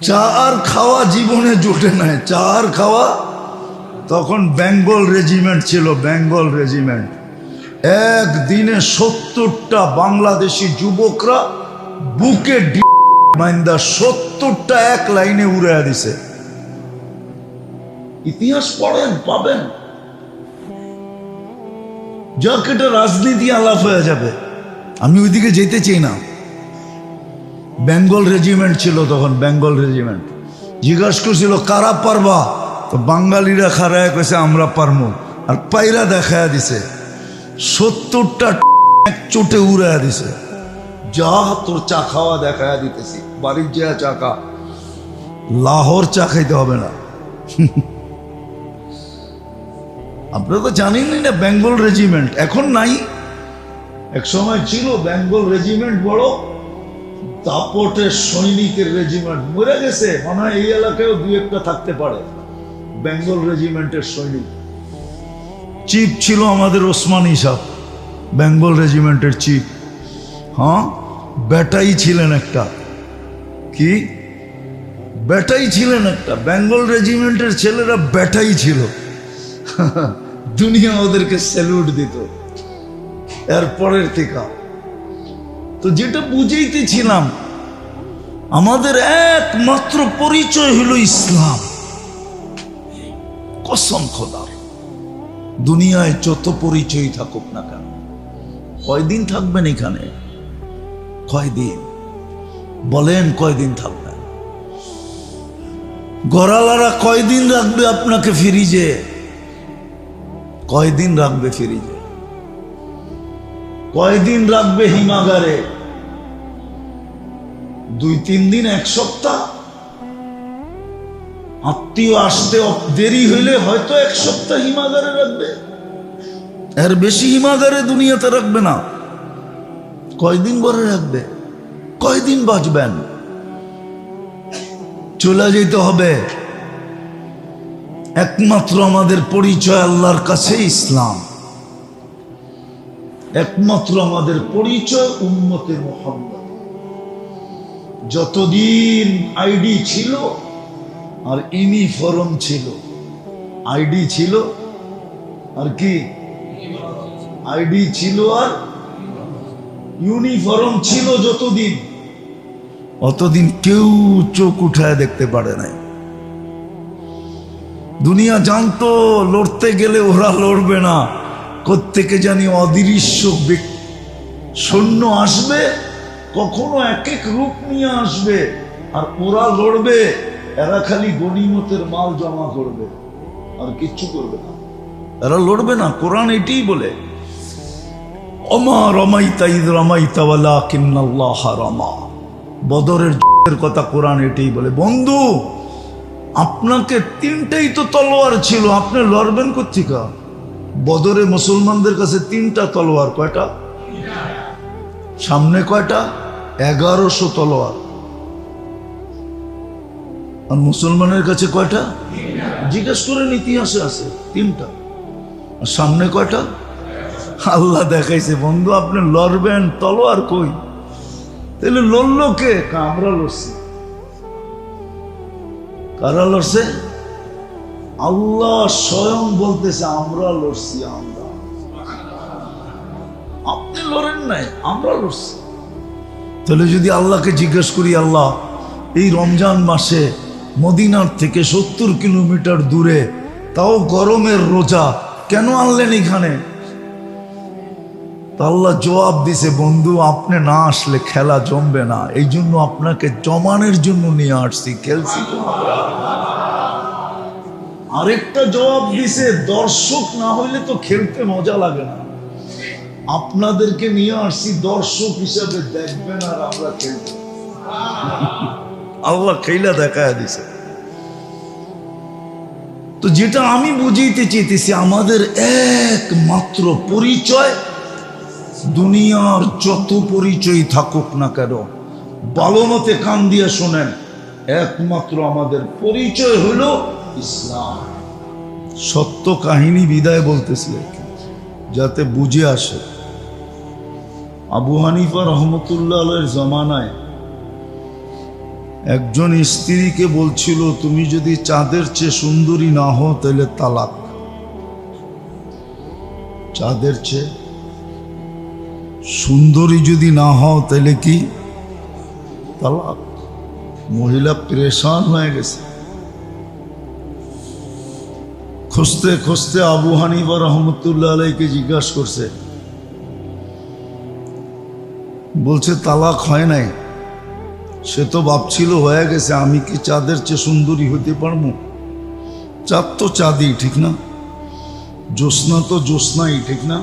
চা আর খাওয়া জীবনে জোটে নাই। চা আর খাওয়া, তখন বেঙ্গল রেজিমেন্ট ছিল, বেঙ্গল রেজিমেন্ট। একদিনে 70টা বাংলাদেশি যুবকরা বুকে মাইন্দা 70টা এক লাইনে উড়াইয়া দিছে। ইতিহাস পড়েন, পাবেন। যাক, এটা রাজনীতি আলাপ হয়ে যাবে, আমি ওইদিকে যেতে চাই না। বেঙ্গল রেজিমেন্ট ছিল তখন, বেঙ্গল রেজিমেন্ট। জিজ্ঞাসা করছিল কারা পারবা, তো বাঙালিরা খারায় কইছে আমরা পারমু, আর পাইরা দেখায়া দিছে। 70টা এক চোটে উড়াইয়া দিছে। যা তোর চা খাওয়া দেখায়া দিতেছি, বাড়ির যা চা খা, লাহোর চা খাইতে হবে না। আপনারা তো জানেনই না বেঙ্গল রেজিমেন্ট এখন নাই, এক সময় ছিল বেঙ্গল রেজিমেন্ট, বড় দাপটের সৈনিকের রেজিমেন্ট। মরে গেছে, মনে হয় এই এলাকায়ও দুই একটা থাকতে পারে বেঙ্গল রেজিমেন্টের সৈনিক। চিফ ছিল আমাদের ওসমানী সাহেব, বেঙ্গল রেজিমেন্টের চিফ। হ্যাঁ, বেটাই ছিলেন একটা, কি বেটাই ছিলেন একটা, বেঙ্গল রেজিমেন্টের ছেলেরা বেটাই ছিল। দুনিয়া ওদেরকে স্যালুট দিত এরপরের থেকে। তো যেটা বুঝাইতেছিলাম, আমাদের একমাত্র পরিচয় হলো ইসলাম। কসম খোদার, দুনিয়ায় যত পরিচয় থাকুক না কেন, কয়দিন থাকবেন এখানে? কয়দিন বলেন, কয়দিন থাকবেন? গড়ালারা কয়দিন রাখবে আপনাকে ফ্রিজে? কয়দিন রাখবে ফ্রিজে? কয়দিন রাখবে হিমাগারে? 2-3 দিন, 1 সপ্তাহ? আত্মীয় আসতে দেরি হইলে হয়তো 1 সপ্তাহ হিমাগারে রাখবে, এর বেশি হিমাগারে দুনিয়াতে রাখবে না। কয়দিন ঘরে রাখবে? কয়দিন বাঁচবেন? চলে যেতে হবে। একমাত্র আমাদের পরিচয় আল্লাহর কাছে ইসলাম, একমাত্র আমাদের পরিচয় উম্মতে মুহাম্মদ। যতদিন আইডি ছিল আর ইউনিফর্ম ছিল, আইডি ছিল আর কি, আইডি ছিল আর ইউনিফর্ম ছিল, যতদিন অতদিন কেউ চোখ উঠায় দেখতে পারে নাই। দুনিয়া জানতো লড়তে গেলে ওরা লড়বে না, কোত্থেকে জানি অদৃশ্য সৈন্য আসবে, কখনো এক এক রূপ নিয়ে আসবে, আর ওরা লড়বে। এরা খালি গনিমতের মাল জমা করবে, আর কিচ্ছু করবে না, এরা লড়বে না। কোরআন এটাই বলে, ওমা রমাইতা ইদ রমাইতা ওয়ালাকিন্নাল্লাহ রামা। বদরের কথা কোরআন এটাই বলে। বন্ধু, আপনাকে 3টাই তো তলোয়ার ছিল, আপনি লড়বেন কোত্থেকে? বদরে মুসলমানদের কাছে 3টা তলোয়ার। কয়টা? সামনে কয়টা? 1100 তলোয়ার। আর মুসলমানের কাছে কয়টা? জিজ্ঞেস করেন, ইতিহাসে আছে 3টা। আর সামনে কয়টা? আল্লাহ দেখাইছে। বন্ধু, আপনি লড়বেন, তলোয়ার কই? তাহলে লড়লো কে? আমরা লড়ছি। কারা লড়ছে? আল্লাহ স্বয়ং বলতেছে আমরা লড়ছি। আমরা, আপনি লড়েন নাই, আমরা লড়ছি। তাহলে যদি আল্লাহকে জিজ্ঞেস করি, আল্লাহ এই রমজান মাসে মদিনার থেকে 70 কিলোমিটার দূরে, তাও গরমের রোজা, কেন আনলেন এখানে? আল্লাহ জবাব দিছে, বন্ধু আপনি না আসলে খেলা জমবে না, এই জন্য আপনাকে জমানের জন্য নিয়ে আসছি, খেলছি। আরেকটা জবাব দিছে, দর্শক না হইলে তো খেলতে মজা লাগে না, আপনাদেরকে নিয়ে আসছি দর্শক হিসাবে, দেখবেন আর আমরা খেলতে। আল্লাহ খেলা দেখায় দিছে। তো যেটা আমি বুঝাইতে চেয়েছি, আমাদের একমাত্র পরিচয়, দুনিয়ার যত পরিচয় থাকুক না কেন, ভালো মতে কান দিয়ে শোনেন, একমাত্র আমাদের পরিচয় হলো ইসলাম। সত্য কাহিনী বিদায় বলতেছি যাতে বুঝে আসে। আবু হানিফা রহমতুল্লাহ আলাইহির জমানায় একজন স্ত্রীকে বলছিল, তুমি যদি চাঁদের চেয়ে সুন্দরী না হও তাহলে তালাক। চাঁদের চেয়ে সুন্দরী যদি না হও তাহলে কি তালাক। মহিলা পরেশান হয়ে গেছে। খুঁজতে খুঁজতে আবু হানিফা রহমতুল্লাহ আলাইকে জিজ্ঞাসা করছে, বলছে তালাক হয় নাই। সে তো ভাবছিল হয়ে গেছে, আমি কি চাঁদের চেয়ে সুন্দরী হতে পারবো? চাঁদ তো চাঁদই, ঠিক না? জ্যোৎস্না তো জ্যোৎস্নাই, ঠিক না?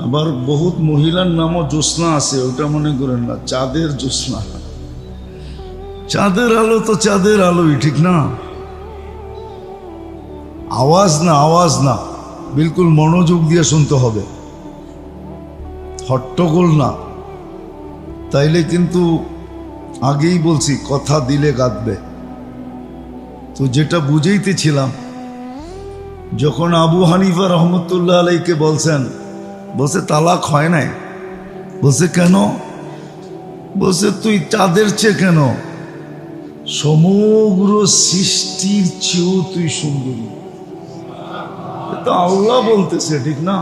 আবার বহুত মহিলার নামও জ্যোৎস্না আছে, ওটা মনে করেন না চাঁদের জ্যোৎস্না। চাঁদের আলো তো চাঁদের আলোই, ঠিক না? আওয়াজ না, আওয়াজ না, বিলকুল মনোযোগ দিয়ে শুনতে হবে, হট্টগোল না, তাইলে কিন্তু আগেই বলছি কথা দিলে গাঁদবে। তো যেটা বুঝাইতেছিলাম, যখন আবু হানিফা রহমতুল্লাহ আলাইকে বলছে তালাক হয় নাই। বলছে কেন? বলছে তুই চাঁদের চেয়ে কেন, সমগ্র সৃষ্টির চেয়েও তুই সুন্দরী। তো আল্লাহ বলতেছে, ঠিক না?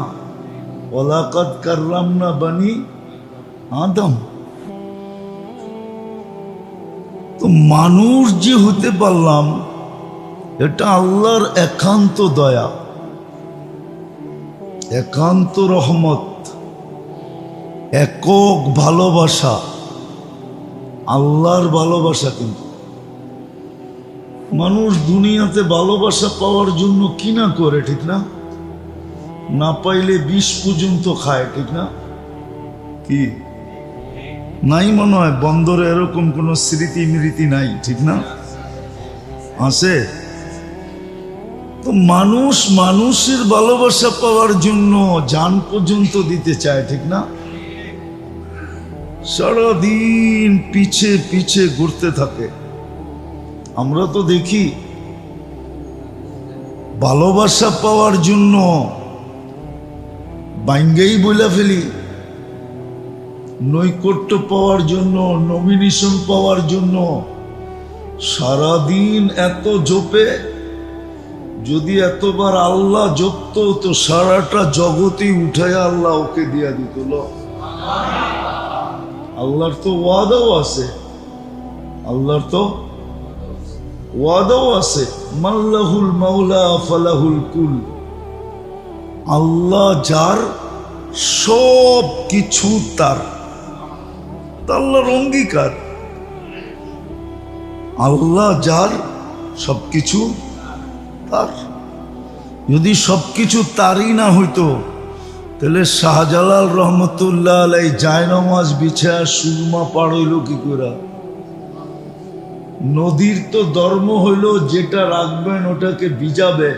ওয়ালাকাদ কাররামনা বানি আদম। তো মানুষ যে হতে পারলাম, এটা আল্লাহর একান্ত দয়া, একান্ত রহমত, একক ভালোবাসা, আল্লাহর ভালোবাসা। কিন্তু মানুষ দুনিয়াতে ভালোবাসা পাওয়ার জন্য কি না করে, ঠিক না? না পাইলে বিষ পর্যন্ত খায়, ঠিক না? কি নাই মনে হয় বন্দরে এরকম কোনো স্মৃতি মৃতি নাই, ঠিক না? আছে তো মানুষ মানুষের ভালোবাসা পাওয়ার জন্য জান পর্যন্ত দিতে চায়, ঠিক না? সারাদিন পিছে পিছে ঘুরতে থাকে। আমরা তো দেখি ভালোবাসা পাওয়ার জন্য বাইঙ্গেই বইলা ফেলি, নৈকট্য পাওয়ার জন্য, নমিনেশন পাওয়ার জন্য সারাদিন এত জপে। যদি এতবার আল্লাহ জপত তো সারাটা জগতেই উঠায় আল্লাহ ওকে দিয়া দিত। আল্লাহর তো ওয়াদাও আছে, আল্লাহর তো ওয়াদাও আছে, মাল্লাহুল মাওলা ফালাহুল কুল। আল্লাহ যার, সব কিছু তার। আল্লাহর অঙ্গীকার, আল্লাহ যার, সবকিছু তার। যদি সবকিছু তারই না হইতো তাহলে শাহজালাল রহমতুল্লাহ আলাই জায়নামাজ বিছায়া সুরমা পার হইল কি করে? নদীর তো ধর্ম হইল যেটা রাখবেন ওটাকে ভিজাবে,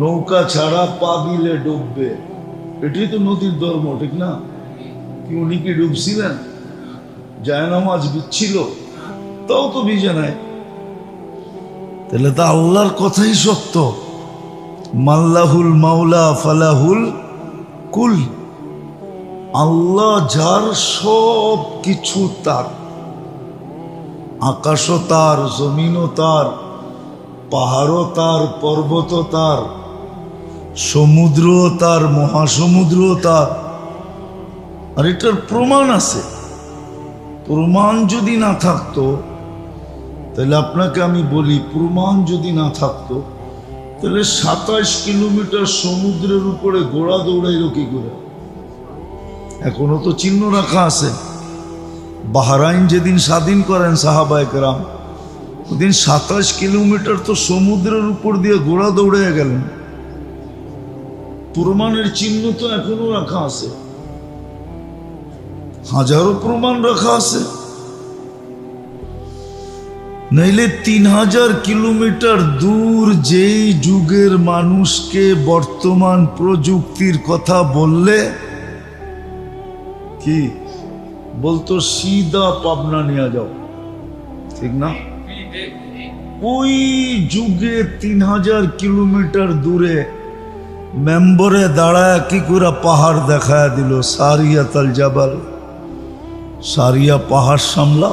নৌকা ছাড়া পা দিলে ডুববে। এটাই তো নদীর ধর্ম, ঠিক না? কি উনি কি ডুবছিলেন? জায়নামাজ বিচ্ছিল, তাও তো ভিজে নাই। তাহলে তো আল্লাহর কথাই সত্য, মাল্লাহুল মাওলা ফালাহুল কুল। আল্লাহ যার, সব কিছু তার। আকাশও তার, জমিনও তার, পাহাড়ও তার, পর্বতও তার, সমুদ্রও তার, মহাসমুদ্রও তার। আর এটার প্রমাণ আছে। প্রমাণ যদি না থাকতো তাহলে আপনাকে আমি বলি, প্রমাণ যদি না থাকতো তাহলে 27 কিলোমিটার সমুদ্রের উপরে ঘোড়া দৌড়াইল কি করে? এখনো তো চিহ্ন রাখা আছে। বাহরাইন যেদিন স্বাধীন করেন সাহাবায়ে কেরাম, ওদিন 27 কিলোমিটার তো সমুদ্রের উপর দিয়ে ঘোড়া দৌড়ে গেলেন। প্রমাণের চিহ্ন তো এখনো রাখা আছে, হাজারো প্রমাণ রাখা আছে। নইলে 3000 কিলোমিটার দূর যেই যুগের মানুষকে বর্তমান প্রযুক্তির কথা বললে কি বলতো? সিধা পাবনা নিয়ে যাও, ঠিক না? ওই যুগে 3000 কিলোমিটার দূরে মেম্বরে দাঁড়ায় কি করে পাহাড় দেখায় দিল, সারিয়াতাল জাবাল। সারিয়া পাহাড় সামলা।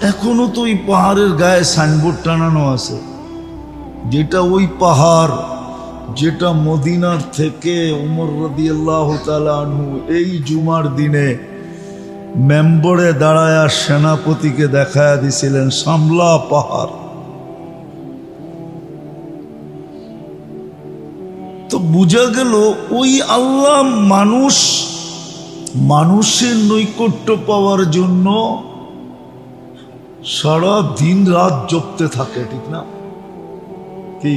এখনো তো ওই পাহাড়ের গায়ে সাইনবোর্ড টানানো আছে, যেটা ওই পাহাড় যেটা মদিনার থেকে উমর রাদিয়াল্লাহু তাআলা আনহু এই জুমার দিনে মেম্বরে দাঁড়ায়া সেনাপতিকে দেখায়া দিছিলেন, সামলা পাহাড়। তো বুঝা গেল ওই আল্লাহ মানুষের নৈকট্য পাওয়ার জন্য সারা দিন রাত জপতে থাকে, ঠিক না? কি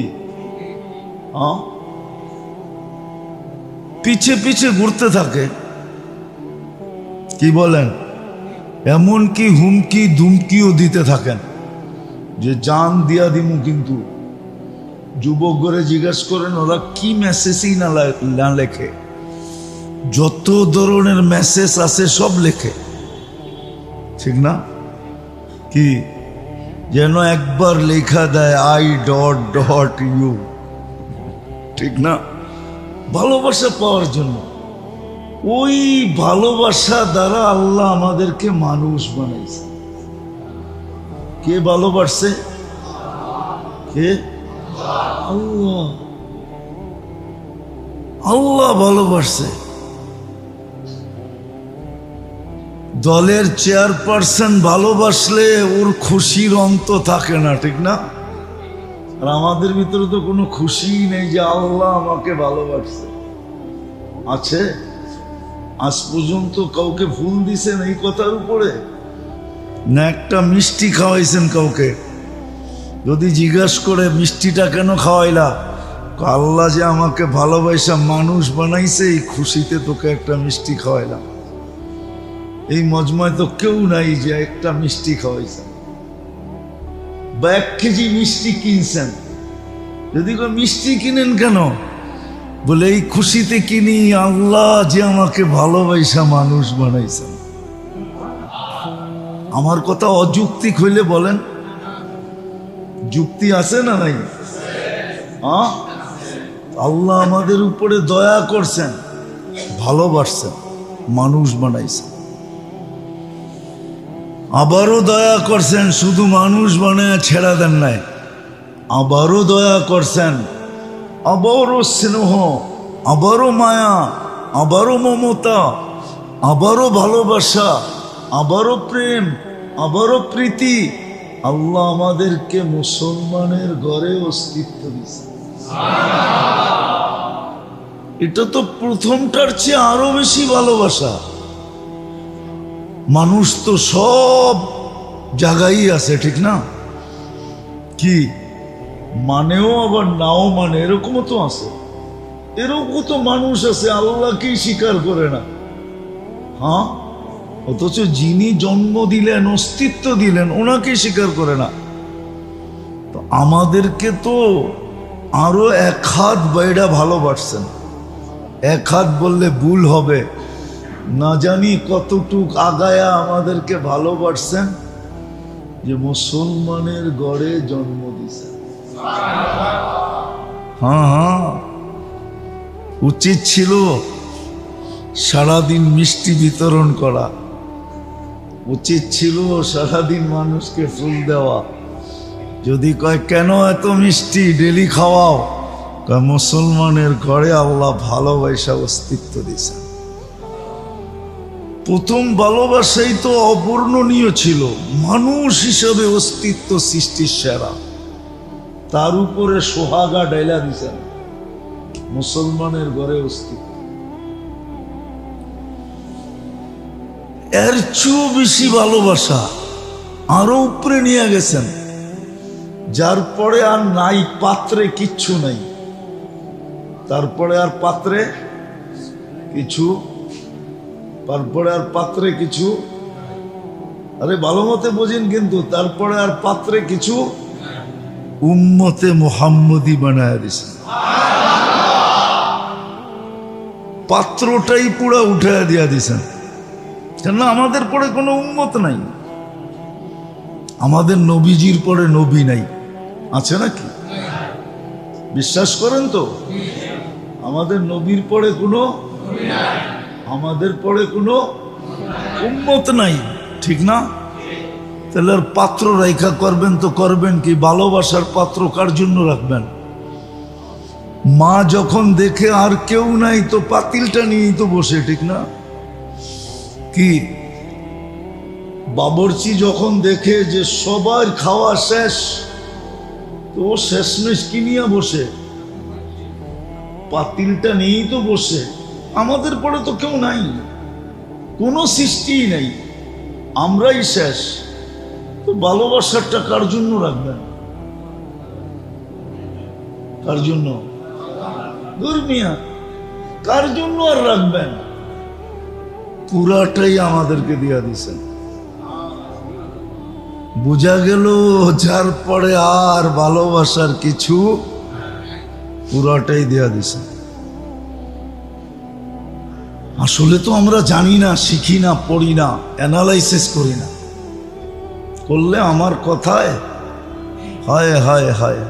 পিছে পিছে ঘুরতে থাকে, কি বলেন? এমন কি হুমকি ধুমকিও দিতে থাকেন যে জান দিয়া দিমু। কিন্তু যুবক করে জিজ্ঞেস করেন ওরা কি মেসেজই না লেখে, যত ধরনের মেসেজ আছে সব লেখে, ঠিক না? কি যেন একবার লেখা দেয় I.U, ঠিক না? ভালোবাসা পাওয়ার জন্য। ওই ভালোবাসা দ্বারা আল্লাহ আমাদেরকে মানুষ বানাইছে। কে ভালোবাসছে? কে? আল্লাহ। আল্লাহ ভালোবাসছে। দলের চেয়ারপারসন ভালোবাসলে ওর খুশির অন্ত থাকে না, ঠিক না? আর আমাদের ভিতরে তো কোনো খুশি নেই যে আল্লাহ আমাকে ভালোবাসছে। আছে? আজ পর্যন্ত কাউকে ফুল দিছেন এই কথার উপরে? না একটা মিষ্টি খাওয়াইছেন কাউকে? যদি জিজ্ঞাস করে মিষ্টিটা কেন খাওয়াইলা, আল্লাহ যে আমাকে ভালোবাসা মানুষ বানাইছে, এই খুশিতে তোকে একটা মিষ্টি খাওয়াইলাম। এই মজমায় তো কেউ নাই যে একটা মিষ্টি খাওয়াইছেন বা 1 কেজি মিষ্টি কিনছেন। যদি মিষ্টি কিনেন কেন, বলে এই খুশিতে কিনি আল্লাহ যে আমাকে ভালোবাসা মানুষ বানাইছেন। আমার কথা অযৌক্তিক হইলে বলেন, যুক্তি আছে না নাই? আল্লাহ আমাদের উপরে দয়া করছেন, ভালোবাসছেন, মানুষ বানাইছেন। আবারও দয়া করছেন, শুধু মানুষ বানায় ছেড়া দেন নাই, আবারও দয়া করছেন, আবারও স্নেহ, আবারও মায়া, আবারও মমতা, আবারও ভালোবাসা, আবারও প্রেম, আবারও প্রীতি। আল্লাহ আমাদেরকে মুসলমানের ঘরে অস্তিত্ব দিয়েছে। এটা তো প্রথমটার চেয়ে আরো বেশি ভালোবাসা। মানুষ তো সব জায়গায় আছে, ঠিক না? কি মানেও আবার নাও মানে, এরকমও তো আছে। এরকম তো মানুষ আছে আল্লাহকেই স্বীকার করে না। হ্যাঁ, অথচ যিনি জন্ম দিলেন, অস্তিত্ব দিলেন, ওনাকে স্বীকার করে না। তো আমাদেরকে তো আরো 1 হাত বাইরা ভালোবাসছেন। 1 হাত বললে ভুল হবে, না জানি কতটুক আগায়া আমাদেরকে ভালোবাসছেন যে মুসলমানের ঘরে জন্ম দিয়েছেন। হ্যাঁ, উচিত ছিল সারাদিন মিষ্টি বিতরণ করা, উচিত ছিল সারাদিন মানুষকে ফুল দেওয়া। যদি কয় কেন এত মিষ্টি ডেলি খাওয়াও, কয় মুসলমানের ঘরে আল্লাহ ভালোবাসা অস্তিত্ব দিয়েছেন। প্রথম ভালোবাসাই তো অবর্ণনীয় ছিল, মানুষ হিসাবে অস্তিত্ব সৃষ্টির সেরা। তার উপরে সোহাগা ডাইলা দিছেন, মুসলমানের ঘরে অস্তিত্ব। এর চেয়েও বেশি ভালোবাসা আরো উপরে নিয়ে গেছেন, যার পরে আর নাই পাত্রে কিচ্ছু নাই। তারপরে আর পাত্রে কিছু, তারপরে আর পাত্রে কিছু, আরে ভালো মতে বোঝেন কিন্তু, তারপরে আর পাত্রে কিছু, উম্মতে মুহাম্মদী বানায় দিছেন। পাত্রটাই পুরা উঠায় দিয়া দিছেন। কেন আমাদের পরে কোনো উম্মত নাই, আমাদের নবীজির পরে নবী নাই, আছে নাকি? বিশ্বাস করেন তো? আমাদের নবীর পরে কোনো, আমাদের পরে কোনো উম্মত নাই, ঠিক না? তাহলে আর পাত্র রেখা করবেন তো করবেন কি? ভালোবাসার পাত্র কার জন্য রাখবেন? মা যখন দেখে আর কেউ নাই তো পাতিলটা নিয়েই তো বসে, ঠিক না? কি বাবরচি যখন দেখে যে সবার খাওয়া শেষ, তো শেষমেশ কি নিয়ে বসে? পাতিলটা নিয়েই তো বসে। আমাদের পরে তো কেউ নাই, কোনো সৃষ্টিই নাই, আমরাই শেষ। তো ভালোবাসারটা কার জন্য রাখবেন? কার জন্য? দুর্মিয়া কার জন্য আর রাখবেন? পুরাটাই আমাদেরকে দিয়া দিছেন। বোঝা গেল যার পরে আর ভালোবাসার কিছু, পুরাটাই দেয়া দিছেন। আসলে তো আমরা জানি না, শিখি না, পড়ি না, অ্যানালাইসিস করি না। করলে আমার কথায় হায় হায় হায়,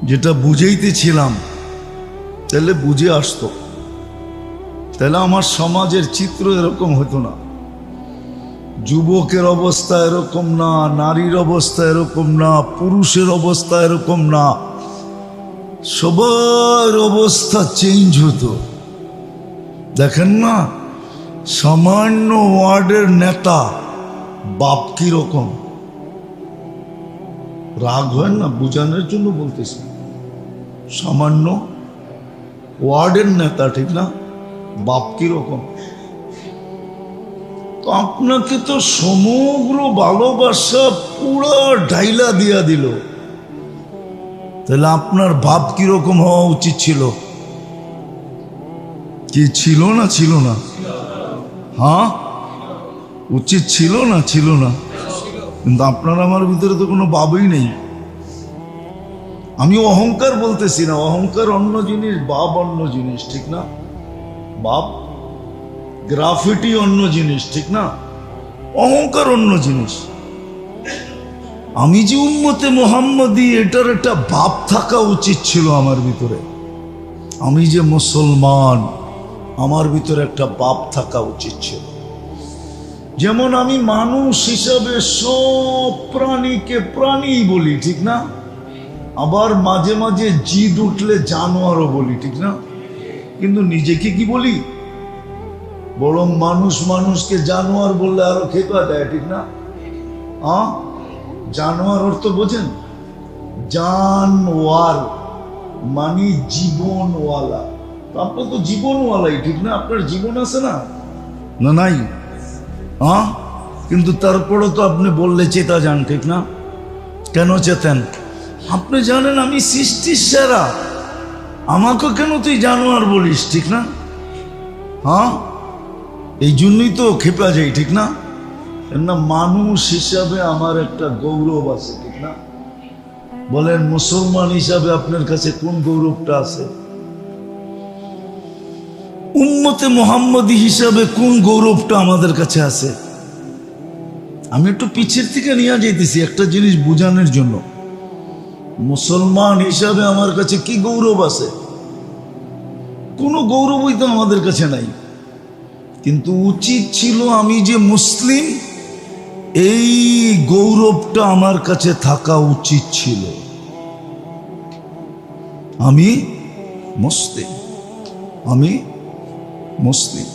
যেটা বুঝাইতেছিলাম তাহলে বুঝে আসতো, তাহলে আমার সমাজের চিত্র এরকম হতো না। যুবকের অবস্থা এরকম না, নারীর অবস্থা এরকম না, পুরুষের অবস্থা এরকম না, সবার অবস্থা চেঞ্জ হতো। দেখেন না, সামান্য ওয়ার্ডের নেতা বাপ কি রকম, রাগ হয় না, বুঝানোর জন্য বলতেছি। সামান্য ওয়ার্ডের নেতা, ঠিক না, বাপ কি রকম। তো আপনাকে তো সমগ্র ভালোবাসা পুরো ঢাইলা দিয়া দিল, তাহলে আপনার ভাব কিরকম হওয়া উচিত ছিল? কি ছিল না? ছিল না? হ্যাঁ, উচিত ছিল না? ছিল না? কিন্তু আপনার আমার ভিতরে তো কোনো ভাবই নেই। আমি অহংকার বলতেছি না, অহংকার অন্য জিনিস, ভাব অন্য জিনিস, ঠিক না? ভাব গ্রাফিটি অন্য জিনিস, ঠিক না? অহংকার অন্য জিনিস। আমি যে উম্মতে মুহাম্মদী, এটার একটা ভাব থাকা উচিত ছিল আমার ভিতরে। আমি যে মুসলমান, আমার ভিতরে একটা ভাব থাকা উচিত ছিল। যেমন আমি মানুষ হিসাবে সব প্রাণীকে প্রাণী বলি, ঠিক না? আবার মাঝে মাঝে জিদ উঠলে জানোয়ারও বলি, ঠিক না? কিন্তু নিজেকে কি বলি? বরং মানুষ মানুষকে জানোয়ার বললে আরো খেপা দেয়, ঠিক না? জানোয়ার অর্থ বোঝেন? জানওয়ার মানে জীবনওয়ালা। আপনার তো জীবনওয়ালাই, ঠিক না? আপনার জীবন আছে না? না নাই? কিন্তু তারপরও তো আপনি বললে চেতা যান, ঠিক না? কেন চেতেন? আপনি জানেন আমি সৃষ্টির সেরা, আমাকে কেন তুই জানোয়ার বলিস, ঠিক না? এই জন্যই তো খেপা যাই, ঠিক না? না, মানুষ হিসাবে আমার একটা গৌরব আছে, ঠিক না? বলেন মুসলমান হিসাবে আপনার কাছে কোন গৌরবটা আছে? উম্মতে মুহাম্মদী হিসাবে কোন গৌরবটা আমাদের কাছে আছে? আমি একটু পিছের থেকে নিয়ে যাইতেছি একটা জিনিস বোঝানোর জন্য। মুসলমান হিসাবে আমার কাছে কি গৌরব আছে? কোনো গৌরবই তো আমাদের কাছে নাই। কিন্তু উচিত ছিল আমি যে মুসলিম, এই গৌরবটা আমার কাছে থাকা উচিত ছিল। আমি মুসলিম, আমি মুসলিম।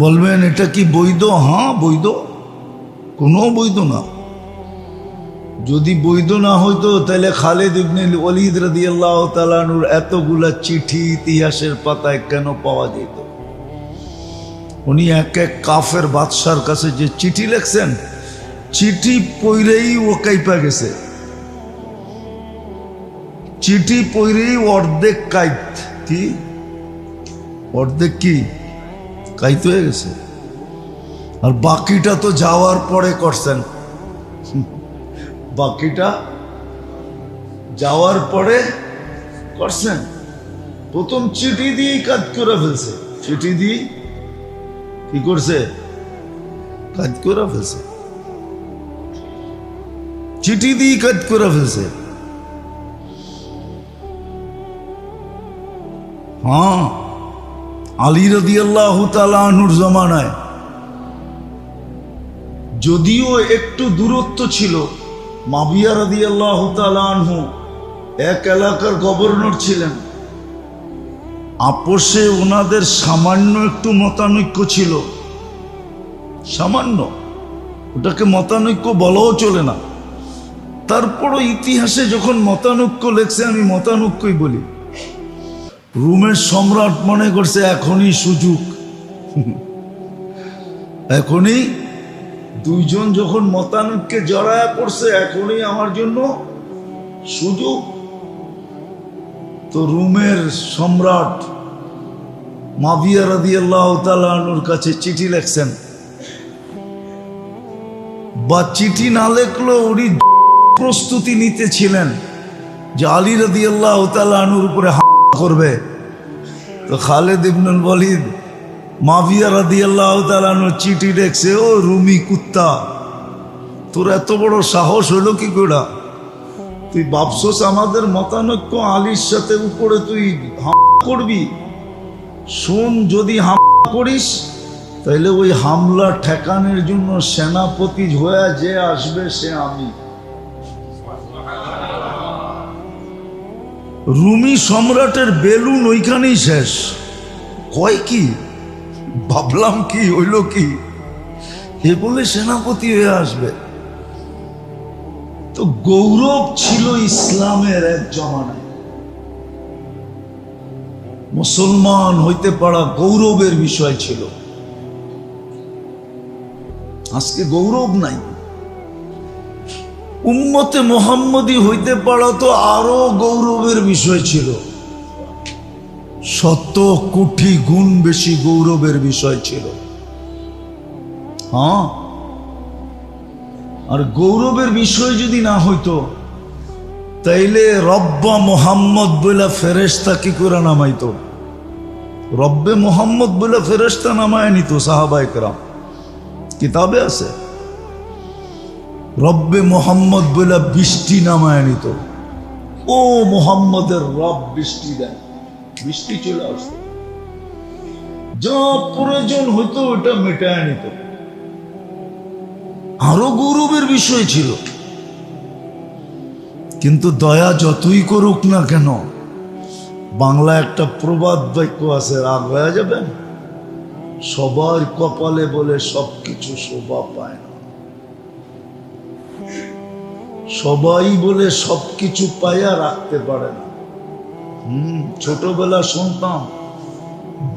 বলবেন এটা কি বৈধ? হ্যাঁ বৈধ, কোনো বৈধ না। যদি বৈধ না হইতো তাহলে খালিদ ইবনে ওয়ালিদ রাদিয়াল্লাহু তাআলা আনহুর এতগুলা চিঠি ইতিহাসের পাতায় কেন পাওয়া যেত? উনি এক এক কাফের বাদশার কাছে যে চিঠি লেখছেন, চিঠি পইরেই ও কাইপা গেছে, চিঠি পইরেই অর্ধেক কাইত, কি অর্ধেক কি কাইত হয়ে গেছে। আর বাকিটা তো যাওয়ার পরে করছেন, বাকিটা যাওয়ার পরে করছেন। প্রথম চিঠি দিয়ে কাজ করে ফেলছে, চিঠি দিয়ে কি করছে? কাজ করে ফেলছে, চিঠি দিয়ে কাজ করে ফেলছে। আলী রাদিয়াল্লাহু তাআলা আনহুর জামানায় যদিও একটু দূরত্ব ছিল, মাবিয়া রাদিয়াল্লাহু তাআলা আনহু এক এলাকার গভর্নর ছিলেন। আপোষে ওনাদের সামান্য একটু মতানৈক্য ছিল, সামান্য, ওটাকে মতানৈক্য বলাও চলে না। তারপরও ইতিহাসে যখন মতানৈক্য লেখছে, আমি মতানৈক্যই বলি। রোমের সম্রাট মনে করছে এখনই সুযোগ, এখনই দুইজন যখন মতানৈক্যে জড়ায় পড়ছে, এখনই আমার জন্য সুযোগ। তো রোমের সম্রাট মাবিয়া রাদিয়াল্লাহু তাআলা আনহুর কাছে চিঠি লেখছেন, বা চিঠি না লেখলেও উনি প্রস্তুতি নিতেছিলেন যে আলী রাদিয়াল্লাহু তাআলা আনহুর উপরে হামলা করবে। তো খালিদ ইবনুল ওয়ালিদ মাবিয়া রাদিয়াল্লাহু তাআলা আনহুর চিঠি লেখছে, ও রুমি কুত্তা, তোর এত বড় সাহস হলো কি করে? তুই ভাবছস আমাদের মতানৈক্য আলীর সাথে উপরে তুই হামলা করবি? শোন, যদি হামলা করিস তাহলে ওই হামলা ঠেকানোর জন্য সেনাপতি হয়ে যে আসবে সে আমি। রুমি সম্রাটের বেলুন ওইখানেই শেষ। কয় কি, ভাবলাম কি হইল কি, এ বলে সেনাপতি হয়ে আসবে। তো গৌরব ছিল ইসলামের এক জমানায়, মুসলমান হইতে পারা গৌরবের বিষয় ছিল। আজকে গৌরব নাই। উম্মতে মুহাম্মদী হইতে পারা তো আরো গৌরবের বিষয় ছিল, শত কোটি গুণ বেশি গৌরবের বিষয় ছিল। হ্যাঁ, আর গৌরবের বিষয় যদি না হইতো তাইলে রব্বা মুহাম্মদ বলে ফেরেশতা কি করে নামাইতো? রব্বে মুহাম্মদ বলে ফেরেশতা নামায় নিত সাহাবায়ে কেরাম, কিতাবে আছে। রব্বে মুহাম্মদ বলে বৃষ্টি নামায় নিত, ও মুহাম্মদের রব বৃষ্টি দেন, বৃষ্টি চলে আসতো। যা প্রয়োজন হইতো ওটা মেটায় নিত। আরো গৌরবের বিষয় ছিল। কিন্তু দয়া যতই করুক না কেন, বাংলা একটা প্রবাদ বাক্য আছে, রাগ হয়ে যাবেন, সবার কপালে বলে সবকিছু শোভা পায় না। সবাই বলে সবকিছু পাইয়া রাখতে পারে না। ছোটবেলা শুনতাম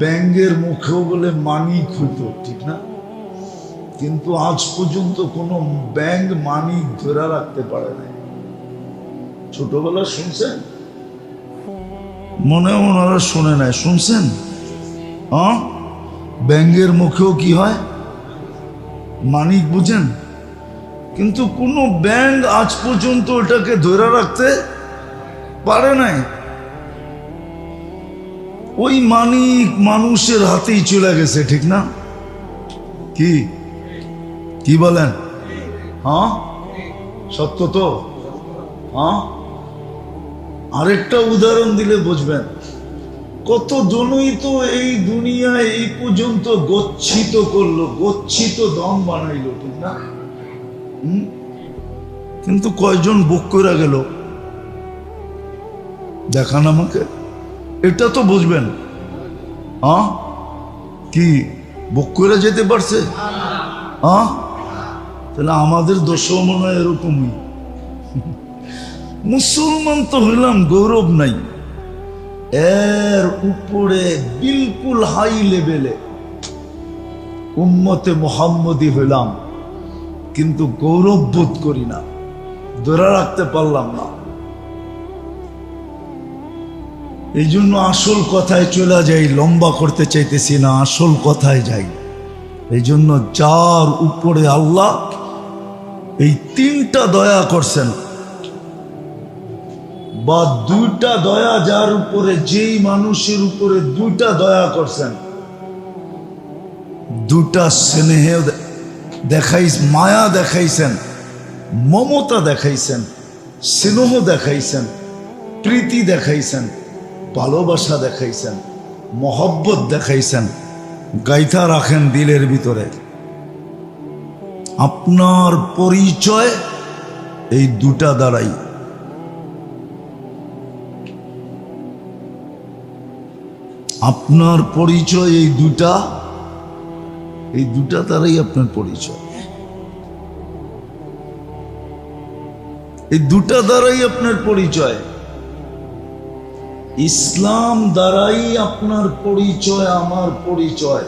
ব্যাঙের মুখেও বলে মানিক হইতো, ঠিক না? কিন্তু আজ পর্যন্ত কোনো ব্যাঙ মানিক ধরে রাখতে পারে না। ছোটবেলা শুনছেন? মনে ওনারা শুনে নাই, শুনছেন? হ্যাঁ, ব্যাঙের মুখেও কি হয়? মানিক, বুঝেন? কিন্তু কোনো ব্যাঙ আজ পর্যন্ত ওটাকে ধরে রাখতে পারে নাই। ওই মানিক মানুষের হাতেই চলে গেছে, ঠিক না? কি কি বলেন? হ্যাঁ, সত্য তো। হ্যাঁ, আরেকটা উদাহরণ দিলে বুঝবেন। কত জনই তো এই দুনিয়ায় এই পর্যন্ত গচ্ছিত করলো, গচ্ছিত দম বানাইলো, ঠিক না? কিন্তু কয়জন বুক করে গেল দেখান আমাকে, এটা তো বুঝবেন। হ্যাঁ, কি বুক করে যেতে পারছে? হ্যাঁ, তাহলে আমাদের দোষও মনে হয় এরকমই। মুসলমান তো হইলাম, গৌরব নাই। এর উপরে বিলকুল হাই লেভেলে উম্মতে মুহাম্মদী হইলাম, কিন্তু গৌরব বোধ করি না, ধরে রাখতে পারলাম না। এই জন্য আসল কথায় চলে যাই, লম্বা করতে চাইতেছি না, আসল কথায় যাই। এই জন্য যার উপরে আল্লাহ এই তিনটা দয়া করছেন, বা দুইটা দয়া, যার উপরে, যেই মানুষের উপরে দুইটা দয়া করছেন, দুটা স্নেহ মায়া দেখাইছেন, মমতা দেখাইছেন, স্নেহ দেখাইছেন, প্রীতি দেখাইছেন, ভালোবাসা দেখাইছেন, মহব্বত দেখাইছেন, গাইথা রাখেন দিলের ভিতরে। আপনার পরিচয় এই দুটা দ্বারাই। আপনার পরিচয় এই দুটা দ্বারাই আপনার পরিচয়, এই দুটা দ্বারাই আপনার পরিচয়। ইসলাম দ্বারাই আপনার পরিচয়, আমার পরিচয়।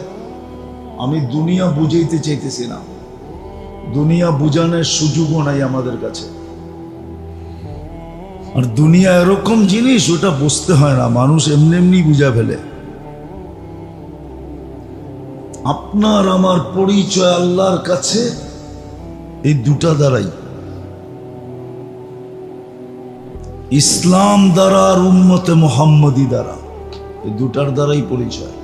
আমি দুনিয়া বুঝাইতে চাইতেছি না, দুনিয়া বুঝানোর সুযোগও নাই আমাদের কাছে। আর দুনিয়া এরকম জিনিস, ওটা বুঝতে হয় না, মানুষ এমনি এমনি বুঝা ফেলে। আপনার আমার পরিচয় আল্লাহর কাছে এই দুটা দ্বারাই, ইসলাম দ্বারা আর উম্মতে মুহাম্মদী দ্বারা, এই দুটার দ্বারাই পরিচয়।